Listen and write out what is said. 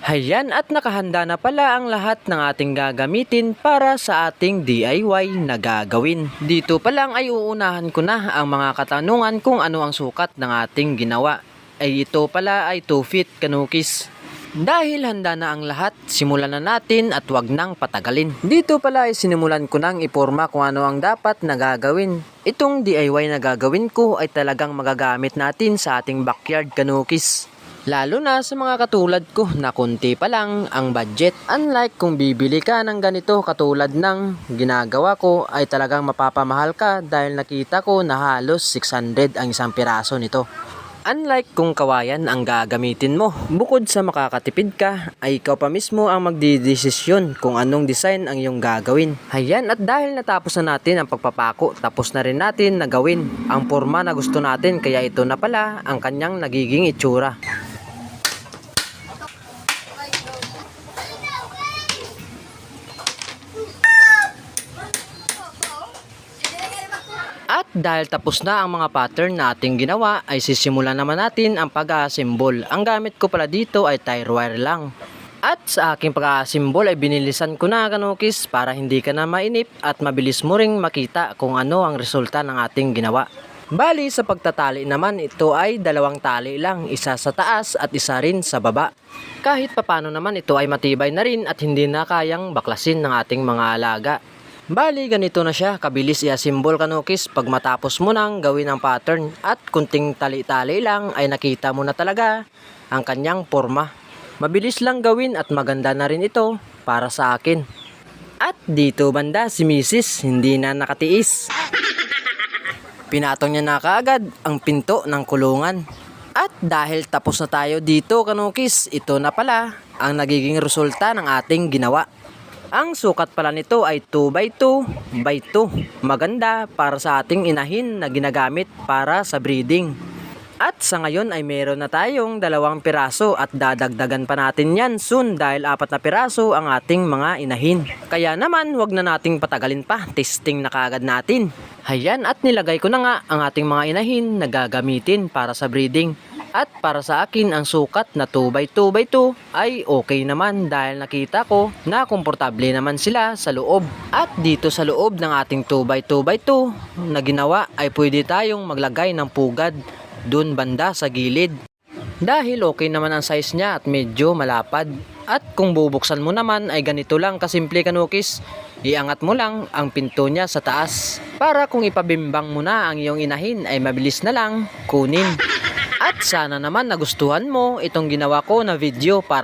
Hayan at nakahanda na pala ang lahat ng ating gagamitin para sa ating DIY na gagawin. Dito pa lang ay uunahan ko na ang mga katanungan kung ano ang sukat ng ating ginawa. Ay ito pala ay 2 feet kanukis. Dahil handa na ang lahat, simulan na natin at wag nang patagalin. Dito pala ay sinimulan ko nang iporma kung ano ang dapat na gagawin. Itong DIY na gagawin ko ay talagang magagamit natin sa ating backyard kanukis. Lalo na sa mga katulad ko na konti pa lang ang budget. Unlike kung bibili ka ng ganito katulad ng ginagawa ko ay talagang mapapamahal ka dahil nakita ko na halos 600 ang isang piraso nito. Unlike kung kawayan ang gagamitin mo, bukod sa makakatipid ka, ay ikaw pa mismo ang magdidesisyon kung anong design ang iyong gagawin. Hayan at dahil natapos na natin ang pagpapako, tapos na rin natin na gawin ang forma na gusto natin kaya ito na pala ang kanyang nagiging itsura. At dahil tapos na ang mga pattern na ating ginawa ay sisimulan naman natin ang pag-assemble. Ang gamit ko pala dito ay tire wire lang. At sa aking pag-assemble ay binilisan ko na kanukis para hindi ka na mainip at mabilis mo ring makita kung ano ang resulta ng ating ginawa. Bali sa pagtatali naman ito ay 2 tali lang, isa sa taas at isa rin sa baba. Kahit papano naman ito ay matibay na rin at hindi na kayang baklasin ng ating mga alaga. Bali ganito na siya kabilis i-assemble kanukis pag matapos mo nang gawin ang pattern at kunting tali-tali lang ay nakita mo na talaga ang kanyang forma. Mabilis lang gawin at maganda na rin ito para sa akin. At dito banda si Mrs. hindi na nakatiis. Pinatong niya na kaagad ang pinto ng kulungan. At dahil tapos na tayo dito kanukis, ito na pala ang nagiging resulta ng ating ginawa. Ang sukat pala nito ay 2x2x2. Maganda para sa ating inahin na ginagamit para sa breeding. At sa ngayon ay meron na tayong 2 piraso at dadagdagan pa natin yan soon dahil 4 na piraso ang ating mga inahin. Kaya naman wag na nating patagalin pa, testing na kaagad natin. Hayan at nilagay ko na nga ang ating mga inahin na gagamitin para sa breeding. At para sa akin ang sukat na 2x2x2 ay okay naman dahil nakita ko na komportable naman sila sa loob. At dito sa loob ng ating 2x2x2 na ginawa ay pwede tayong maglagay ng pugad dun banda sa gilid. Dahil okay naman ang size niya at medyo malapad. At kung bubuksan mo naman ay ganito lang kasimple kanukis. Iangat mo lang ang pinto niya sa taas para kung ipabimbang mo na ang iyong inahin ay mabilis na lang kunin. At sana naman nagustuhan mo itong ginawa ko na video para